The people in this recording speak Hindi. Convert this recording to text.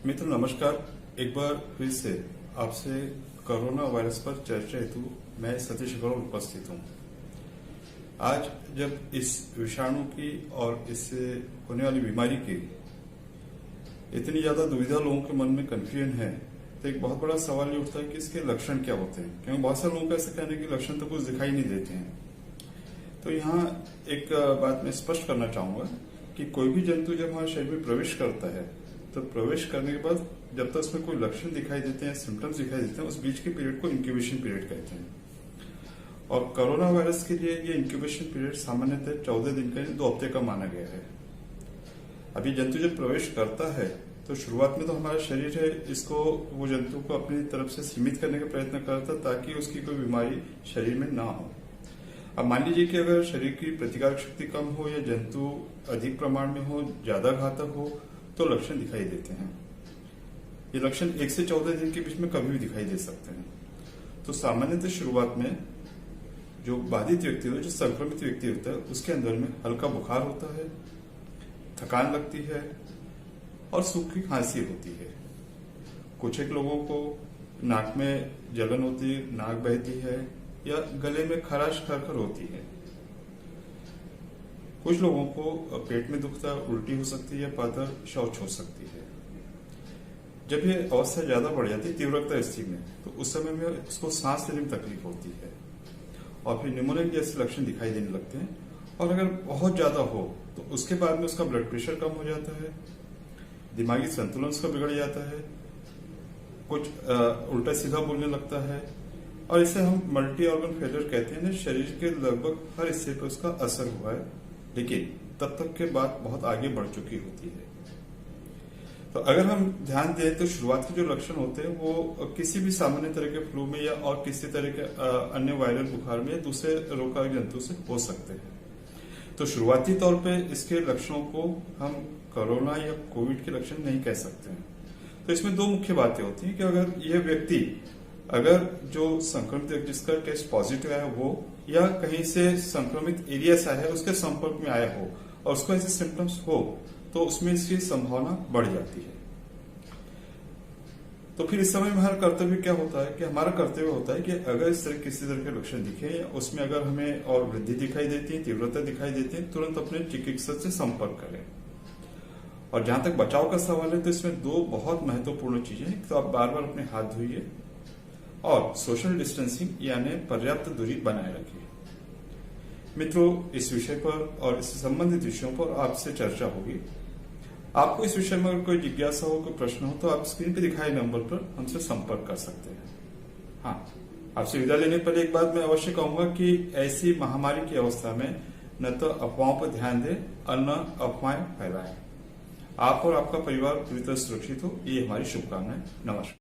मित्र नमस्कार। एक बार फिर से आपसे कोरोना वायरस पर चर्चा हेतु मैं सतीश अग्रवाल उपस्थित हूँ। आज जब इस विषाणु की और इससे होने वाली बीमारी की इतनी ज्यादा दुविधा लोगों के मन में कंफ्यूजन है, तो एक बहुत बड़ा सवाल ये उठता है कि इसके लक्षण क्या होते हैं, क्योंकि बहुत सारे लोगों का ऐसा कहने के लक्षण तो कुछ दिखाई नहीं देते हैं। तो यहाँ एक बात मैं स्पष्ट करना चाहूंगा कि कोई भी जंतु जब हमारे शरीर में प्रवेश करता है तो प्रवेश करने के बाद जब तक उसमें कोई लक्षण दिखाई देते हैं, सिम्टम्स दिखाई देते हैं, उस बीच के पीरियड को इंक्यूबेशन पीरियड कहते हैं। और कोरोना वायरस के लिए ये इंक्यूबेशन पीरियड सामान्यतः 14 दिन का 2 हफ्ते का माना गया है। अभी जंतु जब प्रवेश करता है तो शुरुआत में तो हमारा शरीर है इसको वो जंतु को अपनी तरफ से सीमित करने का प्रयत्न करता ताकि उसकी कोई बीमारी शरीर में ना हो। अब मान लीजिए कि अगर शरीर की प्रतिकारक शक्ति कम हो या जंतु अधिक प्रमाण में हो, ज्यादा घातक हो, तो लक्षण दिखाई देते हैं। ये लक्षण 1 से 14 दिन के बीच में कभी भी दिखाई दे सकते हैं। तो सामान्यतः शुरुआत में जो बाधित व्यक्ति होता है, जो संक्रमित व्यक्ति होता है, उसके अंदर में हल्का बुखार होता है, थकान लगती है और सूखी खांसी होती है। कुछ एक लोगों को नाक में जलन होती है, नाक बहती है या गले में खराश खरखर होती है। कुछ लोगों को पेट में दुखता है, उल्टी हो सकती है, पातर शौच हो सकती है। जब ये अवस्था ज्यादा बढ़ जाती है, तीव्रता स्थिति में, तो उस समय में उसको सांस लेने में तकलीफ होती है और फिर निमोनिया जैसे लक्षण दिखाई देने लगते हैं। और अगर बहुत ज्यादा हो तो उसके बाद में उसका ब्लड प्रेशर कम हो जाता है, दिमागी संतुलन उसका बिगड़ जाता है, कुछ उल्टा सीधा बोलने लगता है और इसे हम मल्टी ऑर्गन फेलियर कहते हैं। शरीर के लगभग हर हिस्से पर उसका असर हुआ है, लेकिन तब तक के बाद बहुत आगे बढ़ चुकी होती है। तो अगर हम ध्यान दें तो शुरुआत के जो लक्षण होते हैं वो किसी भी सामान्य तरह के फ्लू में या और किसी तरह के अन्य वायरल बुखार में या दूसरे रोगकारक जंतु से हो सकते हैं। तो शुरुआती तौर पे इसके लक्षणों को हम कोरोना या कोविड के लक्षण नहीं कह सकते हैं। तो इसमें 2 मुख्य बातें होती हैं कि अगर यह व्यक्ति जो संक्रमित जिसका टेस्ट पॉजिटिव आया वो या कहीं से संक्रमित एरिया से आया है उसके संपर्क में आया हो और उसको ऐसे सिम्टम्स हो तो उसमें इसकी संभावना बढ़ जाती है। तो फिर इस समय में हमारा कर्तव्य क्या होता है कि हमारा कर्तव्य होता है कि अगर इस तरह किसी तरह के लक्षण दिखे या उसमें अगर हमें और वृद्धि दिखाई देती है, तीव्रता दिखाई देती है, तुरंत अपने चिकित्सक से संपर्क करें। और जहां तक बचाव का सवाल है तो इसमें 2 बहुत महत्वपूर्ण चीजें हैं। तो आप बार बार अपने हाथ धोइए और सोशल डिस्टेंसिंग यानी पर्याप्त दूरी बनाए रखिए। मित्रों, इस विषय पर और इससे संबंधित विषयों पर आपसे चर्चा होगी। आपको इस विषय में अगर कोई जिज्ञासा हो, कोई प्रश्न हो तो आप स्क्रीन पर दिखाए नंबर पर हमसे संपर्क कर सकते हैं। हाँ, आपसे विदा लेने पर एक बात मैं अवश्य कहूंगा कि ऐसी महामारी की अवस्था में न तो अफवाहों पर ध्यान दें और न अफवाहें फैलाएं। आप और आपका परिवार पूरी तरह सुरक्षित हो, ये हमारी शुभकामनाएं। नमस्कार।